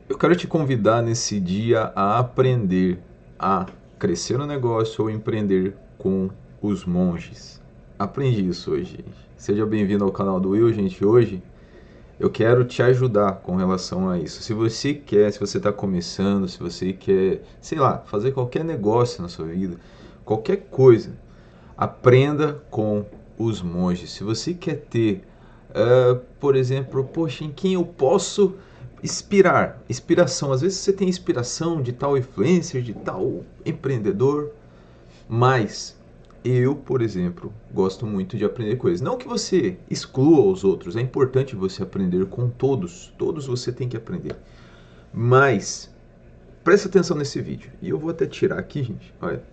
Eu quero te convidar nesse dia a aprender a crescer no negócio ou empreender com os monges. Aprende isso hoje, gente. Seja bem-vindo ao canal do Will, gente. Hoje eu quero te ajudar com relação a isso. Se você quer, se você está começando, se você quer, sei lá, fazer qualquer negócio na sua vida, qualquer coisa, aprenda com os monges. Se você quer ter, por exemplo, poxa, em quem eu posso inspiração. Às vezes você tem inspiração de tal influencer, de tal empreendedor, mas eu, por exemplo, gosto muito de aprender coisas. Não que você exclua os outros, é importante você aprender com todos. Todos você tem que aprender. Mas presta atenção nesse vídeo. E eu vou até tirar aqui, gente. Olha.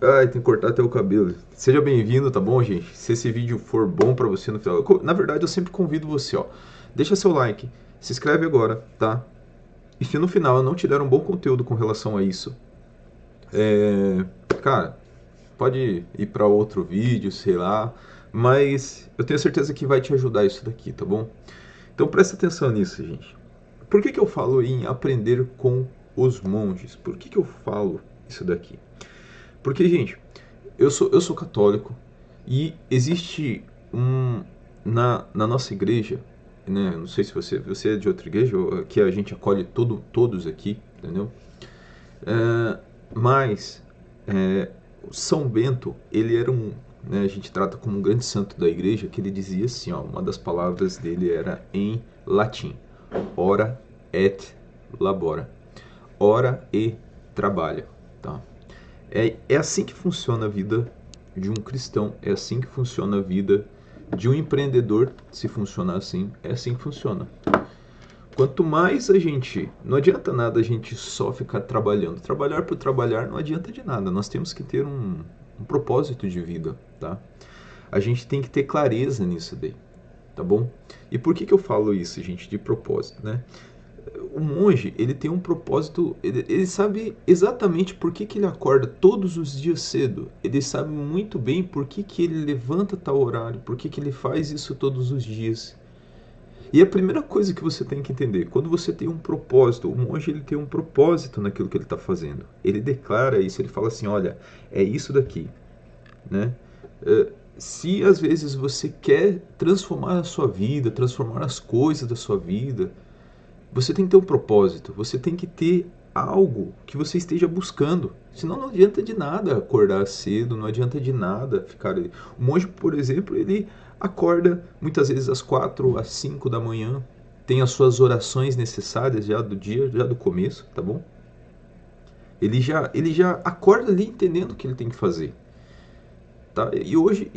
Ai, tem que cortar até o cabelo. Seja bem-vindo, tá bom, gente? Se esse vídeo for bom pra você no final... Na verdade, eu sempre convido você, ó. Deixa seu like, se inscreve agora, tá? E se no final eu não te der um bom conteúdo com relação a isso, cara, pode ir pra outro vídeo, sei lá. Mas eu tenho certeza que vai te ajudar isso daqui, tá bom? Então presta atenção nisso, gente. Por que eu falo em aprender com os monges? Por que eu falo isso daqui? Porque, gente, eu sou católico e existe na nossa igreja, né? Não sei se você é de outra igreja, que a gente acolhe todos aqui, entendeu? É, mas São Bento, ele era né, a gente trata como um grande santo da igreja, que ele dizia assim, ó, uma das palavras dele era em latim: ora et labora, ora e trabalha, tá? É assim que funciona a vida de um cristão, é assim que funciona a vida de um empreendedor. Se funcionar assim, é assim que funciona. Quanto mais a gente... Não adianta nada a gente só ficar trabalhando. Trabalhar por trabalhar não adianta de nada. Nós temos que ter um propósito de vida, tá? A gente tem que ter clareza nisso daí, tá bom? E por que eu falo isso, gente, de propósito, né? O monge, ele tem um propósito, ele sabe exatamente por que ele acorda todos os dias cedo. Ele sabe muito bem por que ele levanta tal horário, por que ele faz isso todos os dias. E a primeira coisa que você tem que entender, quando você tem um propósito, o monge ele tem um propósito naquilo que ele está fazendo. Ele declara isso, ele fala assim, olha, é isso daqui, né? Se às vezes você quer transformar a sua vida, transformar as coisas da sua vida, você tem que ter um propósito, você tem que ter algo que você esteja buscando. Senão não adianta de nada acordar cedo, não adianta de nada ficar... O monge, por exemplo, ele acorda muitas vezes às 4, às 5 da manhã, tem as suas orações necessárias já do dia, já do começo, tá bom? Ele já acorda ali entendendo o que ele tem que fazer. Tá? E hoje,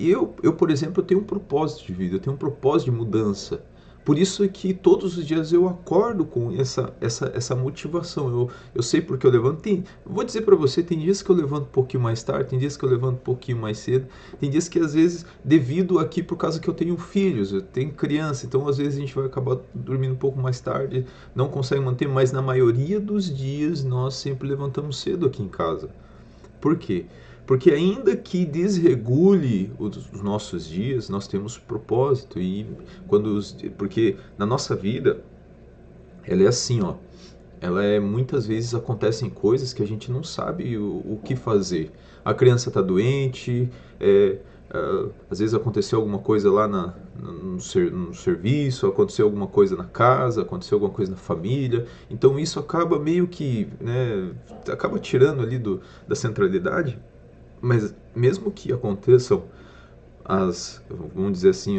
por exemplo, eu tenho um propósito de vida, eu tenho um propósito de mudança. Por isso é que todos os dias eu acordo com essa motivação. Eu sei porque eu levanto. Vou dizer para você, tem dias que eu levanto um pouquinho mais tarde, tem dias que eu levanto um pouquinho mais cedo, tem dias que às vezes, devido aqui por causa que eu tenho filhos, eu tenho criança, então às vezes a gente vai acabar dormindo um pouco mais tarde, não consegue manter, mas na maioria dos dias nós sempre levantamos cedo aqui em casa. Por quê? Porque ainda que desregule os nossos dias, nós temos propósito. Porque na nossa vida, ela é assim, ó. Muitas vezes acontecem coisas que a gente não sabe o que fazer. A criança está doente, às vezes aconteceu alguma coisa lá no serviço, aconteceu alguma coisa na casa, aconteceu alguma coisa na família. Então isso acaba meio que, né, acaba tirando ali da centralidade. Mas mesmo que aconteçam vamos dizer assim,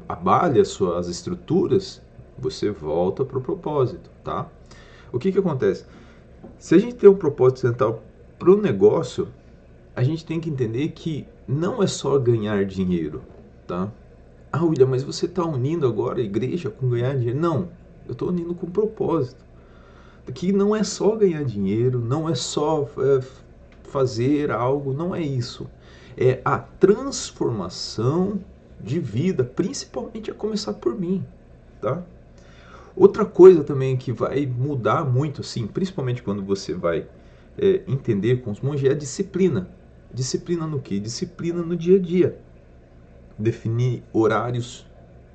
abale as estruturas, você volta para o propósito, tá? O que acontece? Se a gente tem um propósito central para o negócio, a gente tem que entender que não é só ganhar dinheiro, tá? Ah, William, mas você está unindo agora a igreja com ganhar dinheiro? Não, eu estou unindo com propósito. Que não é só ganhar dinheiro, não é só fazer algo, não é isso. É a transformação de vida, principalmente a começar por mim, tá? Outra coisa também que vai mudar muito, assim, principalmente quando você vai entender com os monges, é a disciplina. Disciplina no quê? Disciplina no dia a dia. Definir horários,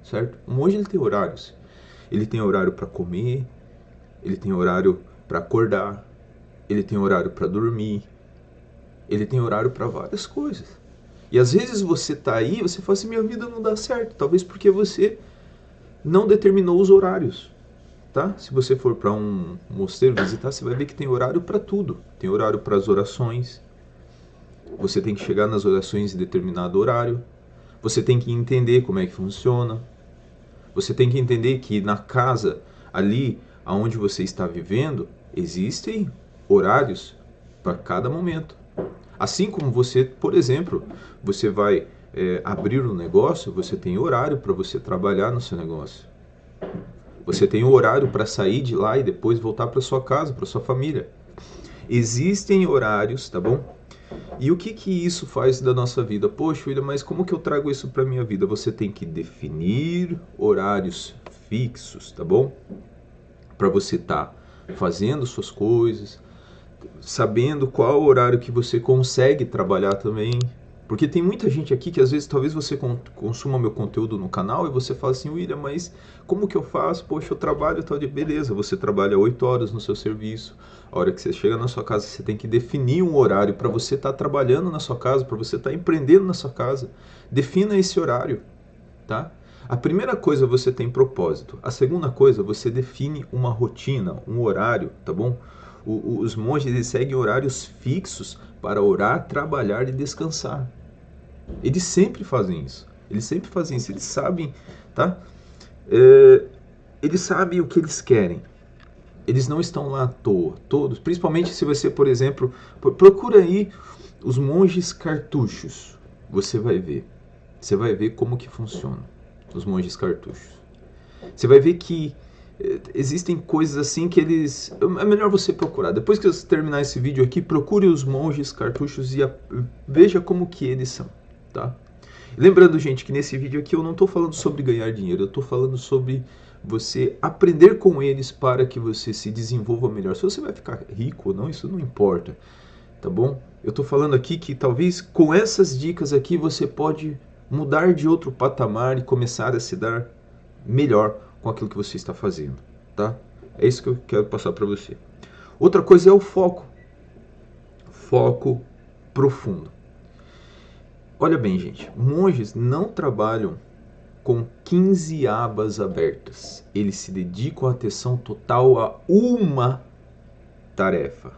certo? O monge ele tem horários. Ele tem horário para comer, ele tem horário para acordar, ele tem horário para dormir, ele tem horário para várias coisas. E às vezes você tá aí, você fala assim, minha vida não dá certo, talvez porque você não determinou os horários, tá? Se você for para um mosteiro visitar, você vai ver que tem horário para tudo. Tem horário para as orações. Você tem que chegar nas orações em determinado horário. Você tem que entender como é que funciona. Você tem que entender que na casa ali aonde você está vivendo, existem horários para cada momento. Assim como você, por exemplo, você vai abrir um negócio, você tem horário para você trabalhar no seu negócio. Você tem um horário para sair de lá e depois voltar para sua casa, para sua família. Existem horários, tá bom? E o que que isso faz da nossa vida? Poxa, William, mas como que eu trago isso para minha vida? Você tem que definir horários fixos, tá bom? Para você estar fazendo suas coisas, sabendo qual horário que você consegue trabalhar também. Porque tem muita gente aqui que às vezes talvez você consuma meu conteúdo no canal e você fala assim, William, mas como que eu faço? Poxa, eu trabalho tal de beleza, você trabalha 8 horas no seu serviço. A hora que você chega na sua casa, você tem que definir um horário para você estar trabalhando na sua casa, para você estar empreendendo na sua casa. Defina esse horário, tá? A primeira coisa, você tem propósito. A segunda coisa, você define uma rotina, um horário, tá bom? Os monges, eles seguem horários fixos para orar, trabalhar e descansar. Eles sempre fazem isso. Eles sempre fazem isso. Eles sabem, tá? Eles sabem o que eles querem. Eles não estão lá à toa, todos. Principalmente se você, por exemplo, procura aí os monges cartuchos. Você vai ver. Você vai ver como que funciona os monges cartuchos. Você vai ver que existem coisas assim que eles... É melhor você procurar. Depois que você terminar esse vídeo aqui, procure os monges cartuchos e veja como que eles são, tá? Lembrando, gente, que nesse vídeo aqui eu não estou falando sobre ganhar dinheiro, eu estou falando sobre você aprender com eles para que você se desenvolva melhor. Se você vai ficar rico ou não, isso não importa, tá bom? Eu estou falando aqui que talvez com essas dicas aqui você pode mudar de outro patamar e começar a se dar melhor com aquilo que você está fazendo, tá? É isso que eu quero passar para você. Outra coisa é o foco. Foco profundo. Olha bem, gente, monges não trabalham com 15 abas abertas. Eles se dedicam a atenção total a uma tarefa,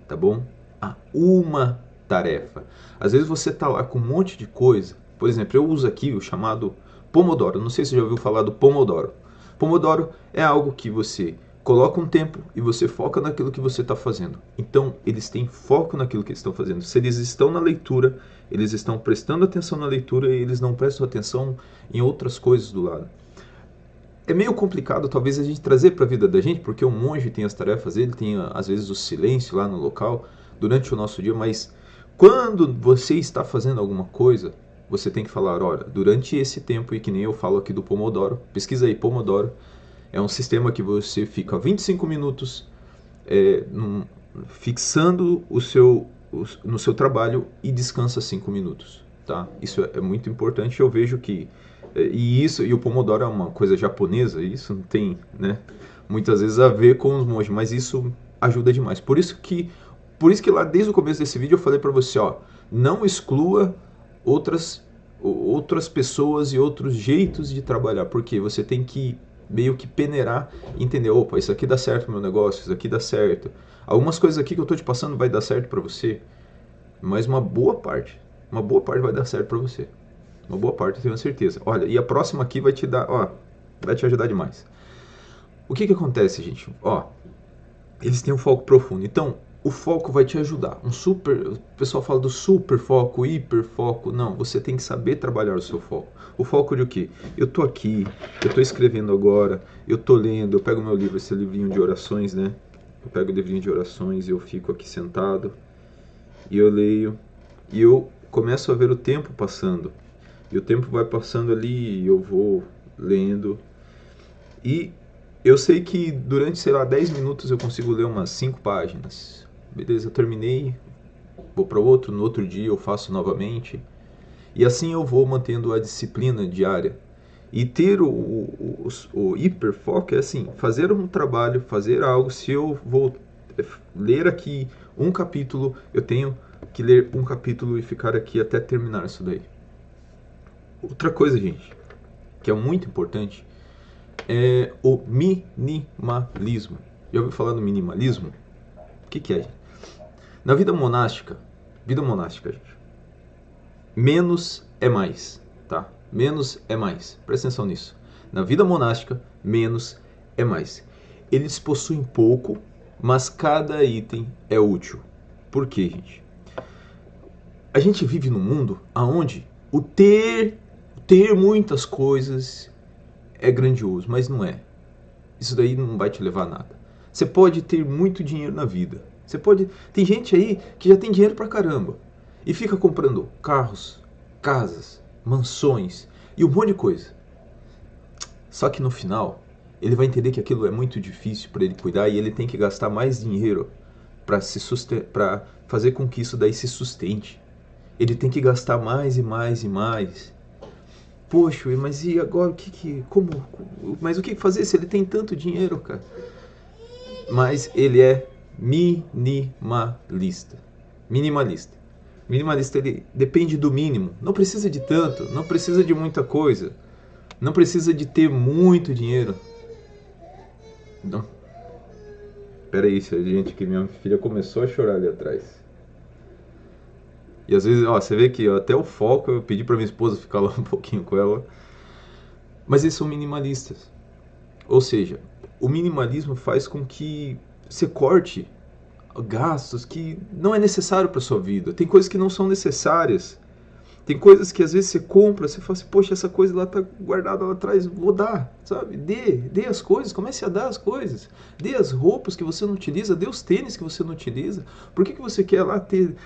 tá bom? A uma tarefa. Às vezes você tá lá com um monte de coisa. Por exemplo, eu uso aqui o chamado Pomodoro. Não sei se você já ouviu falar do Pomodoro. Pomodoro é algo que você coloca um tempo e você foca naquilo que você está fazendo. Então, eles têm foco naquilo que eles estão fazendo. Se eles estão na leitura, eles estão prestando atenção na leitura e eles não prestam atenção em outras coisas do lado. É meio complicado, talvez, a gente trazer para a vida da gente, porque o monge tem as tarefas, ele tem, às vezes, o silêncio lá no local, durante o nosso dia, mas quando você está fazendo alguma coisa, você tem que falar, olha, durante esse tempo, e que nem eu falo aqui do Pomodoro, pesquisa aí, Pomodoro, é um sistema que você fica 25 minutos fixando no seu trabalho e descansa 5 minutos, tá? Isso é muito importante, eu vejo que, e o Pomodoro é uma coisa japonesa, isso não tem, né, muitas vezes a ver com os monges, mas isso ajuda demais. Por isso que lá desde o começo desse vídeo eu falei para você, ó, não exclua outras pessoas e outros jeitos de trabalhar, porque você tem que meio que peneirar e entender, opa, isso aqui dá certo no meu negócio, isso aqui dá certo. Algumas coisas aqui que eu tô te passando vai dar certo para você, mas uma boa parte vai dar certo para você. Uma boa parte, eu tenho certeza. Olha, e a próxima aqui vai te dar, ó, vai te ajudar demais. O que acontece, gente? Ó, eles têm um foco profundo. Então, o foco vai te ajudar. O pessoal fala do super foco, hiper foco. Não, você tem que saber trabalhar o seu foco. O foco de o quê? Eu tô aqui, eu tô escrevendo agora, eu tô lendo, eu pego meu livro, esse livrinho de orações, né? Eu pego o livrinho de orações e eu fico aqui sentado e eu leio e eu começo a ver o tempo passando. E o tempo vai passando ali e eu vou lendo. E eu sei que durante, sei lá, 10 minutos eu consigo ler umas 5 páginas. Beleza, eu terminei, vou para outro, no outro dia eu faço novamente. E assim eu vou mantendo a disciplina diária. E ter o hiperfoco é assim, fazer um trabalho, fazer algo. Se eu vou ler aqui um capítulo, eu tenho que ler um capítulo e ficar aqui até terminar isso daí. Outra coisa, gente, que é muito importante, é o minimalismo. Já ouviu falar do minimalismo? O que é, gente? Na vida monástica, gente, menos é mais, tá? Menos é mais. Presta atenção nisso. Na vida monástica, menos é mais. Eles possuem pouco, mas cada item é útil. Por quê, gente? A gente vive num mundo onde o ter muitas coisas é grandioso, mas não é. Isso daí não vai te levar a nada. Você pode ter muito dinheiro na vida. Tem gente aí que já tem dinheiro pra caramba e fica comprando carros, casas, mansões e um monte de coisa. Só que no final, ele vai entender que aquilo é muito difícil para ele cuidar e ele tem que gastar mais dinheiro para fazer com que isso daí se sustente. Ele tem que gastar mais e mais e mais. Poxa, mas e agora mas o que fazer se ele tem tanto dinheiro, cara? Mas ele é minimalista. Minimalista. Minimalista, ele depende do mínimo. Não precisa de tanto, não precisa de muita coisa. Não precisa de ter muito dinheiro. Não. Pera aí, gente, que minha filha começou a chorar ali atrás. E às vezes, ó, você vê que até o foco eu pedi pra minha esposa ficar lá um pouquinho com ela. Mas eles são minimalistas. Ou seja, o minimalismo faz com que você corte gastos que não é necessário para sua vida. Tem coisas que não são necessárias. Tem coisas que às vezes você compra, você fala assim, poxa, essa coisa lá tá guardada lá atrás, vou dar, sabe? Dê as coisas, comece a dar as coisas. Dê as roupas que você não utiliza, dê os tênis que você não utiliza. Por que você quer lá ter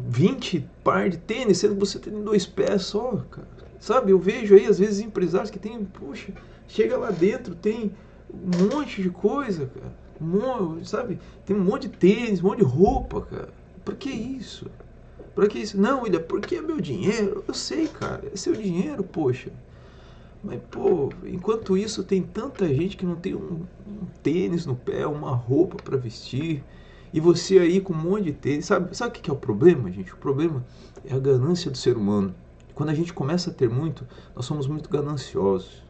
20 par de tênis, sendo que você tem 2 pés só, cara? Sabe, eu vejo aí às vezes empresários que tem, poxa, chega lá dentro, tem um monte de coisa, cara. Sabe? Tem um monte de tênis, um monte de roupa, cara. Pra que isso? Pra que isso? Não, William, porque é meu dinheiro. Eu sei, cara, é seu dinheiro, poxa. Mas, pô, enquanto isso tem tanta gente que não tem um tênis no pé, uma roupa pra vestir. E você aí com um monte de tênis. Sabe o que é o problema, gente? O problema é a ganância do ser humano. Quando a gente começa a ter muito, nós somos muito gananciosos.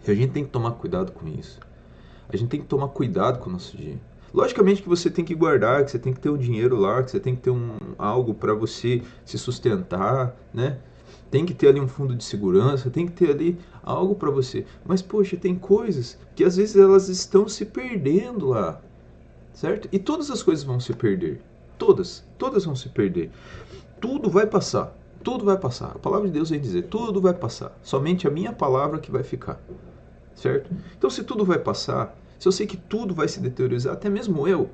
E a gente tem que tomar cuidado com isso. A gente tem que tomar cuidado com o nosso dinheiro. Logicamente que você tem que guardar, que você tem que ter um dinheiro lá, que você tem que ter algo para você se sustentar, né? Tem que ter ali um fundo de segurança, tem que ter ali algo para você. Mas, poxa, tem coisas que às vezes elas estão se perdendo lá, certo? E todas as coisas vão se perder. Todas vão se perder. Tudo vai passar. Tudo vai passar. A palavra de Deus vem dizer, tudo vai passar. Somente a minha palavra que vai ficar. Certo? Então, se tudo vai passar, se eu sei que tudo vai se deteriorar, até mesmo eu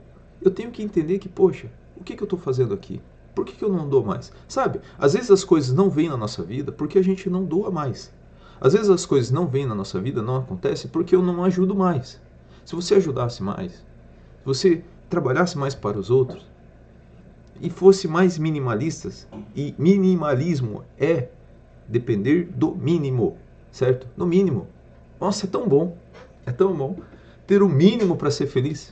tenho que entender que, poxa, o que eu estou fazendo aqui? Por que eu não dou mais? Sabe, às vezes as coisas não vêm na nossa vida porque a gente não doa mais. Às vezes as coisas não vêm na nossa vida, não acontecem porque eu não ajudo mais. Se você ajudasse mais, se você trabalhasse mais para os outros e fosse mais minimalistas, e minimalismo é depender do mínimo, certo? No mínimo. Nossa, é tão bom ter o mínimo para ser feliz.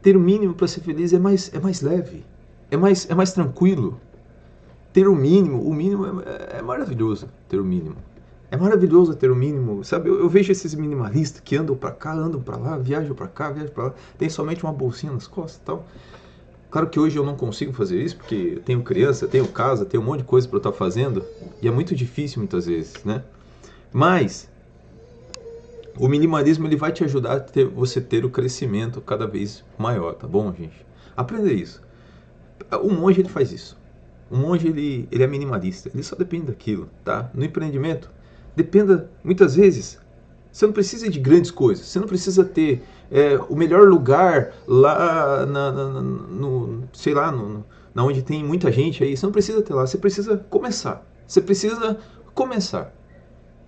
Ter o mínimo para ser feliz é mais leve, é mais tranquilo. Ter o mínimo é maravilhoso. Ter o mínimo é maravilhoso ter o mínimo, sabe? Eu vejo esses minimalistas que andam para cá, andam para lá, viajam para cá, viajam para lá, tem somente uma bolsinha nas costas e tal. Claro que hoje eu não consigo fazer isso porque eu tenho criança, eu tenho casa, tenho um monte de coisa para eu estar fazendo e é muito difícil muitas vezes, né? Mas o minimalismo ele vai te ajudar a você ter o crescimento cada vez maior, tá bom, gente? Aprenda isso. O monge ele faz isso. O monge ele é minimalista, ele só depende daquilo, tá? No empreendimento, dependa muitas vezes. Você não precisa de grandes coisas, você não precisa ter o melhor lugar lá sei lá, na onde tem muita gente aí. Você não precisa ter lá, você precisa começar. Você precisa começar.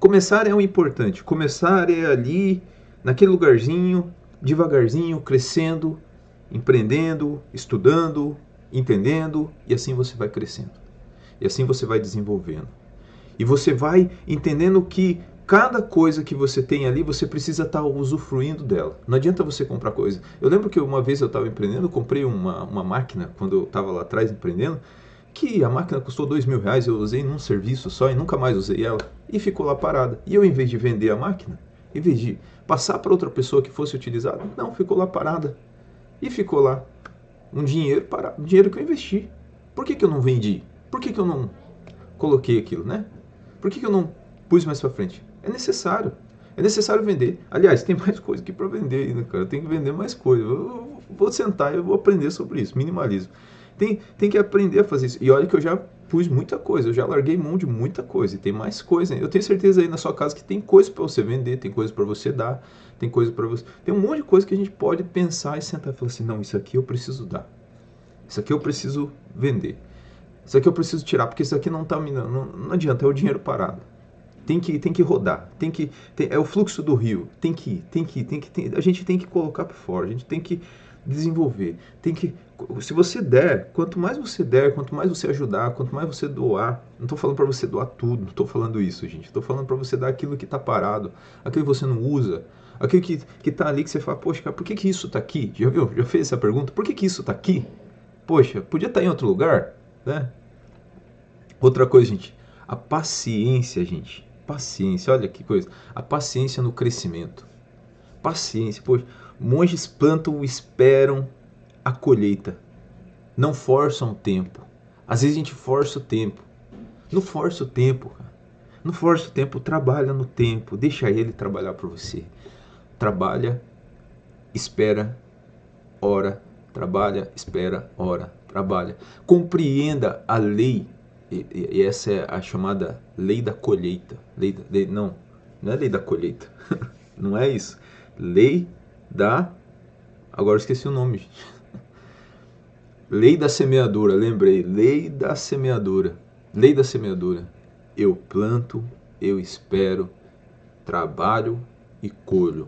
Começar é o importante. Começar é ali, naquele lugarzinho, devagarzinho, crescendo, empreendendo, estudando, entendendo, e assim você vai crescendo. E assim você vai desenvolvendo. E você vai entendendo que cada coisa que você tem ali, você precisa estar usufruindo dela. Não adianta você comprar coisa. Eu lembro que uma vez eu estava empreendendo, eu comprei uma máquina, quando eu estava lá atrás empreendendo, que a máquina custou R$ 2.000, eu usei num serviço só e nunca mais usei ela. E ficou lá parada. E eu, em vez de vender a máquina, em vez de passar para outra pessoa que fosse utilizada, não, ficou lá parada. E ficou lá um dinheiro parado, um dinheiro que eu investi. Por que eu não vendi? Por que eu não coloquei aquilo, né? Por que eu não pus mais para frente? É necessário. É necessário vender. Aliás, tem mais coisa que para vender ainda, cara. Eu tenho que vender mais coisa. Eu vou sentar e eu vou aprender sobre isso. Minimalismo. Tem que aprender a fazer isso. E olha que eu já pus muita coisa. Eu já larguei mão de muita coisa. E tem mais coisa. Eu tenho certeza aí na sua casa que tem coisa para você vender. Tem coisa para você dar. Tem coisa para você... Tem um monte de coisa que a gente pode pensar e sentar e falar assim, não, isso aqui eu preciso dar. Isso aqui eu preciso vender. Isso aqui eu preciso tirar, porque isso aqui não tá me dando. Não adianta, é o dinheiro parado. Tem que rodar, é o fluxo do rio, tem que ir, a gente tem que colocar para fora, a gente tem que desenvolver, se você der, quanto mais você ajudar, quanto mais você doar, não estou falando para você doar tudo, não estou falando isso, gente, estou falando para você dar aquilo que está parado, aquilo que você não usa, aquilo que está ali que você fala, poxa, cara, por que isso está aqui? Já viu? Já fez essa pergunta? Por que isso está aqui? Poxa, podia estar em outro lugar, né? Outra coisa, gente, a paciência, gente. Paciência, olha que coisa. A paciência no crescimento. Paciência, pois monges plantam, esperam a colheita. Não forçam o tempo. Às vezes a gente força o tempo. Não força o tempo, cara. Não força o tempo, trabalha no tempo. Deixa ele trabalhar por você. Trabalha, espera, ora. Trabalha, espera, ora. Trabalha. Compreenda a lei. E essa é a chamada lei da colheita. Não é lei da colheita. Não é isso. Lei da... Agora eu esqueci o nome. Lei da semeadura, lembrei. Lei da semeadura. Lei da semeadura. Eu planto, eu espero, trabalho e colho.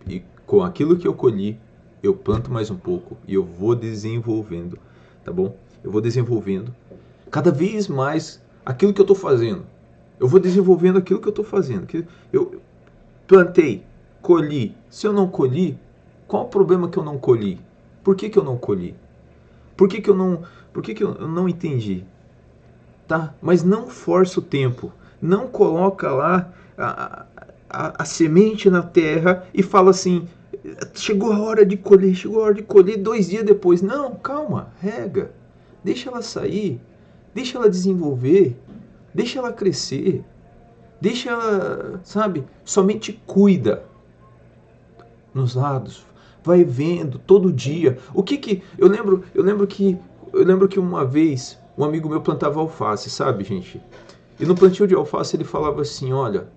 E com aquilo que eu colhi, eu planto mais um pouco e eu vou desenvolvendo. Tá bom? Eu vou desenvolvendo cada vez mais aquilo que eu estou fazendo. Eu vou desenvolvendo aquilo que eu estou fazendo. Eu plantei, colhi. Se eu não colhi, qual o problema que eu não colhi? Por que eu não colhi? Por que eu não entendi? Tá? Mas não força o tempo. Não coloca lá a semente na terra e fala assim, chegou a hora de colher 2 dias depois. Não, calma, rega. Deixa ela sair. Deixa ela desenvolver, deixa ela crescer, deixa ela, sabe, somente cuida nos lados, vai vendo todo dia. Eu lembro que uma vez um amigo meu plantava alface, sabe, gente? E no plantio de alface ele falava assim, olha,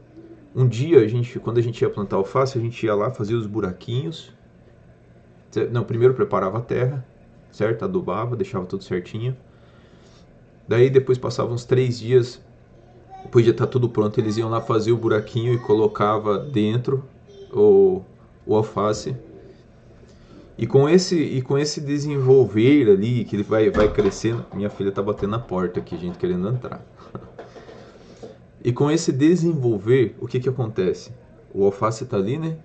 um dia quando a gente ia plantar alface, a gente ia lá, fazia os buraquinhos. Não, primeiro preparava a terra, certo? Adubava, deixava tudo certinho. Daí depois passavam uns 3 dias, depois de estar tudo pronto, eles iam lá fazer o buraquinho e colocava dentro o alface. E com esse desenvolver ali, que ele vai crescendo, minha filha tá batendo na porta aqui, gente, querendo entrar. E com esse desenvolver, o que acontece? O alface tá ali, né?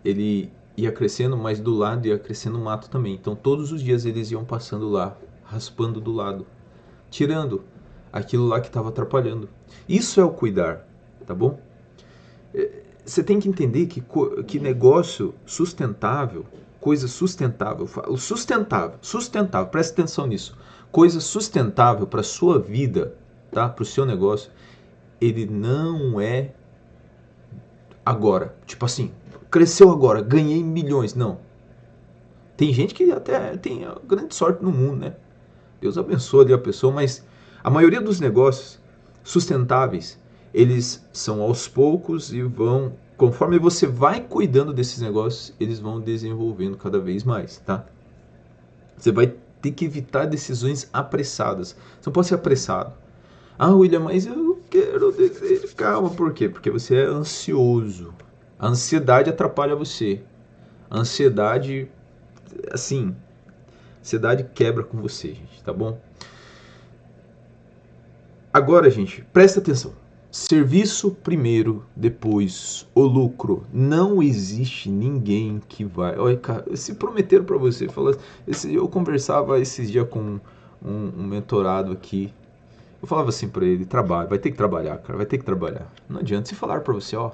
Ele ia crescendo, mas do lado ia crescendo mato também. Então todos os dias eles iam passando lá, raspando do lado, tirando aquilo lá que estava atrapalhando. Isso é o cuidar, tá bom? Você tem que entender que negócio sustentável, coisa sustentável, sustentável, presta atenção nisso. Coisa sustentável para sua vida, tá? Para o seu negócio, ele não é agora. Tipo assim, cresceu agora, ganhei milhões. Não. Tem gente que até tem grande sorte no mundo, né? Deus abençoe ali a pessoa, mas a maioria dos negócios sustentáveis, eles são aos poucos e vão, conforme você vai cuidando desses negócios, eles vão desenvolvendo cada vez mais, tá? Você vai ter que evitar decisões apressadas. Você não pode ser apressado. Ah, William, mas eu quero... Calma, por quê? Porque você é ansioso. A ansiedade atrapalha você. A ansiedade, assim... Ansiedade quebra com você, gente, tá bom? Agora, gente, presta atenção. Serviço primeiro, depois o lucro. Não existe ninguém que vai. Olha, cara, se prometeram para você, eu conversava esses dias com um mentorado aqui. Eu falava assim para ele: trabalha, vai ter que trabalhar, cara, vai ter que trabalhar. Não adianta se falar para você, ó,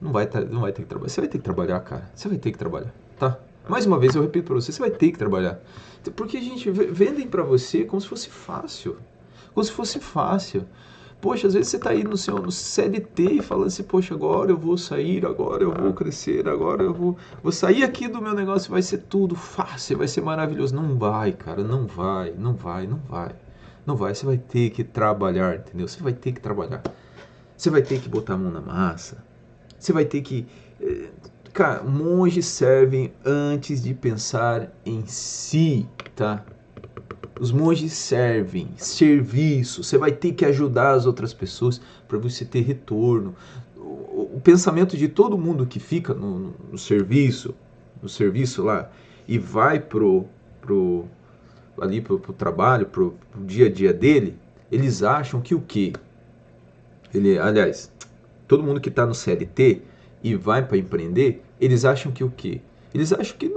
não vai ter que trabalhar. Você vai ter que trabalhar, cara. Você vai ter que trabalhar, tá? Mais uma vez eu repito para você, você vai ter que trabalhar. Porque, gente, vendem para você como se fosse fácil. Como se fosse fácil. Poxa, às vezes você está aí no CLT e falando assim, poxa, agora eu vou sair, agora eu vou crescer, agora eu vou sair aqui do meu negócio, vai ser tudo fácil, vai ser maravilhoso. Não vai, cara, não vai, não vai, não vai. Não vai, você vai ter que trabalhar, entendeu? Você vai ter que trabalhar. Você vai ter que botar a mão na massa. Você vai ter que... Cara, monges servem antes de pensar em si, tá? Os monges servem, serviço. Você vai ter que ajudar as outras pessoas para você ter retorno. O pensamento de todo mundo que fica no serviço lá e vai ali pro trabalho, pro dia a dia dele, eles acham que o quê? Aliás, todo mundo que está no CLT e vai para empreender, eles acham que o quê? Eles acham que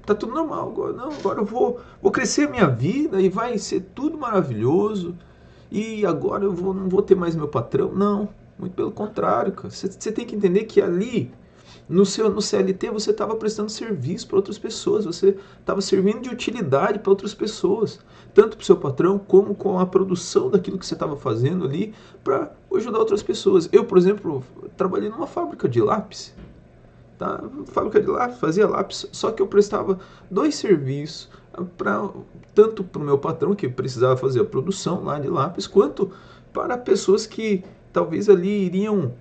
tá tudo normal agora. Não, agora eu vou crescer a minha vida e vai ser tudo maravilhoso. E agora não vou ter mais meu patrão. Não, muito pelo contrário, cara. Você tem que entender que ali, no CLT, você estava prestando serviço para outras pessoas. Você estava servindo de utilidade para outras pessoas. Tanto para o seu patrão, como com a produção daquilo que você estava fazendo ali, para ajudar outras pessoas. Eu, por exemplo, trabalhei numa fábrica de lápis. Tá? Fábrica de lápis, fazia lápis, só que eu prestava dois serviços, tanto para o meu patrão, que precisava fazer a produção lá de lápis, quanto para pessoas que talvez ali iriam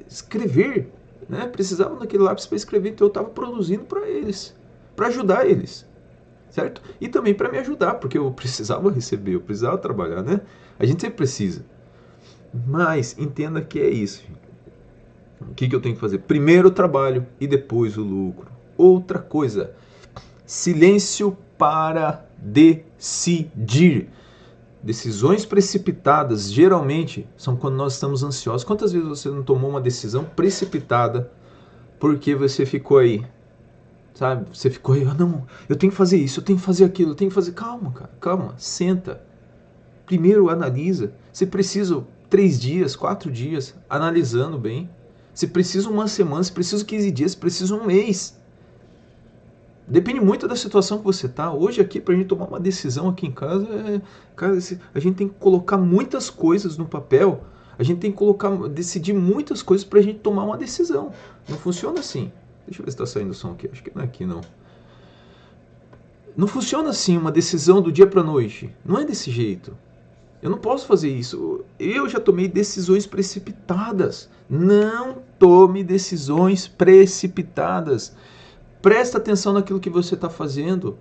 escrever, né? Precisavam daquele lápis para escrever, então eu estava produzindo para eles, para ajudar eles, certo? E também para me ajudar, porque eu precisava receber, eu precisava trabalhar, né? A gente sempre precisa. Mas entenda que é isso, gente. O que eu tenho que fazer? Primeiro o trabalho e depois o lucro. Outra coisa, silêncio para decidir. Decisões precipitadas geralmente são quando nós estamos ansiosos. Quantas vezes você não tomou uma decisão precipitada porque você ficou aí, sabe? Você ficou aí, não, eu tenho que fazer isso, eu tenho que fazer aquilo, eu tenho que fazer... Calma, cara, calma, senta. Primeiro analisa. Se precisa 3 dias, 4 dias, analisando bem. Se precisa uma semana, se precisa 15 dias, se precisa um mês. Depende muito da situação que você está. Hoje aqui, para a gente tomar uma decisão aqui em casa, cara, a gente tem que colocar muitas coisas no papel. A gente tem que decidir muitas coisas para a gente tomar uma decisão. Não funciona assim. Deixa eu ver se está saindo o som aqui. Acho que não é aqui, não. Não funciona assim uma decisão do dia para a noite. Não é desse jeito. Eu não posso fazer isso. Eu já tomei decisões precipitadas. Não tome decisões precipitadas. Presta atenção naquilo que você está fazendo.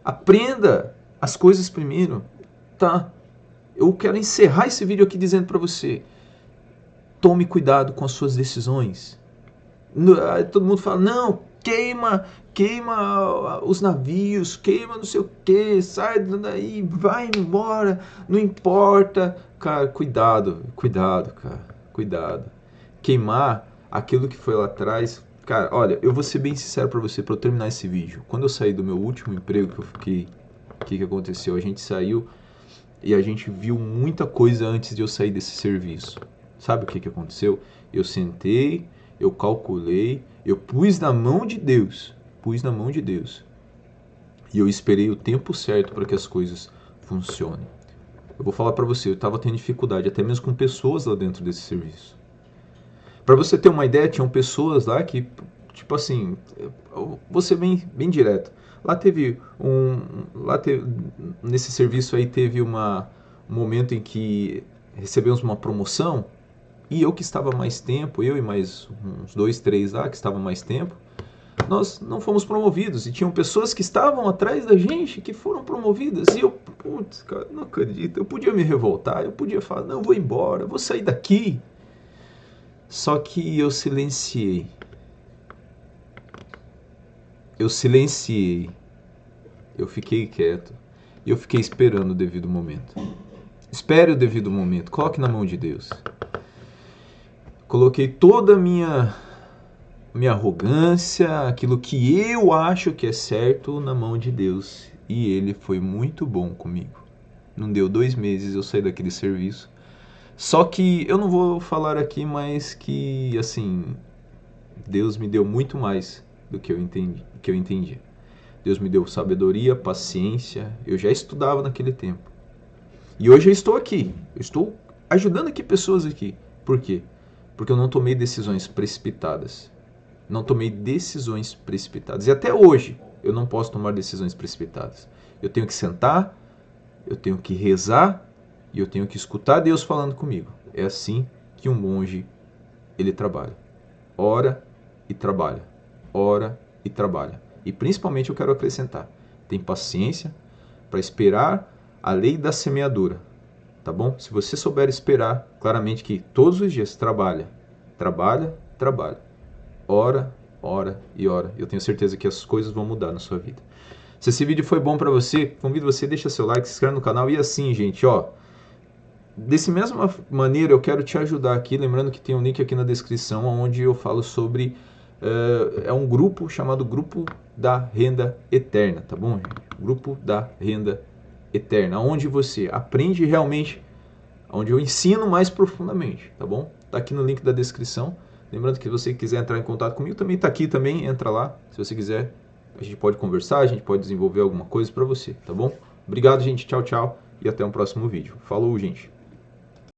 Aprenda as coisas primeiro. Tá? Eu quero encerrar esse vídeo aqui dizendo para você: tome cuidado com as suas decisões. Todo mundo fala, não, queima os navios, queima não sei o que, sai daí, vai embora, não importa. Cara, cuidado, cara, cuidado. Queimar aquilo que foi lá atrás. Cara, olha, eu vou ser bem sincero pra você, pra eu terminar esse vídeo. Quando eu saí do meu último emprego que eu fiquei, o que aconteceu? A gente saiu e a gente viu muita coisa antes de eu sair desse serviço. Sabe o que aconteceu? Eu sentei, eu calculei, eu pus na mão de Deus. E eu esperei o tempo certo para que as coisas funcionem. Eu vou falar para você, eu estava tendo dificuldade, até mesmo com pessoas lá dentro desse serviço. Para você ter uma ideia, tinham pessoas lá que, tipo assim, eu vou ser bem direto. Nesse serviço aí teve um momento em que recebemos uma promoção e eu que estava mais tempo, eu e mais uns 2, 3 lá que estavam mais tempo, nós não fomos promovidos. E tinham pessoas que estavam atrás da gente que foram promovidas. E eu, putz, cara, não acredito. Eu podia me revoltar, eu podia falar, não, eu vou embora, eu vou sair daqui. Só que eu silenciei. Eu fiquei quieto. E eu fiquei esperando o devido momento. Espere o devido momento, coloque na mão de Deus. Coloquei toda a minha arrogância, aquilo que eu acho que é certo, na mão de Deus. E Ele foi muito bom comigo. Não deu 2 meses eu saí daquele serviço. Só que eu não vou falar aqui, mas que, assim, Deus me deu muito mais do que eu entendi. Deus me deu sabedoria, paciência. Eu já estudava naquele tempo. E hoje eu estou aqui. Eu estou ajudando aqui pessoas aqui. Por quê? Porque eu não tomei decisões precipitadas. Não tomei decisões precipitadas. E até hoje eu não posso tomar decisões precipitadas. Eu tenho que sentar, eu tenho que rezar e eu tenho que escutar Deus falando comigo. É assim que um monge ele trabalha. Ora e trabalha. Ora e trabalha. E principalmente eu quero acrescentar, tem paciência para esperar a lei da semeadura. Tá bom? Se você souber esperar, claramente que todos os dias trabalha. Ora, ora e ora. Eu tenho certeza que as coisas vão mudar na sua vida. Se esse vídeo foi bom para você, convido você a deixar seu like, se inscreve no canal. E assim, gente, ó, dessa mesma maneira eu quero te ajudar aqui, lembrando que tem um link aqui na descrição onde eu falo sobre é um grupo chamado Grupo da Renda Eterna, tá bom, gente? Grupo da Renda Eterna, onde você aprende realmente, onde eu ensino mais profundamente, tá bom? Tá aqui no link da descrição. Lembrando que se você quiser entrar em contato comigo, também tá aqui também, entra lá. Se você quiser, a gente pode conversar, a gente pode desenvolver alguma coisa para você, tá bom? Obrigado, gente. Tchau, tchau. E até um próximo vídeo. Falou, gente.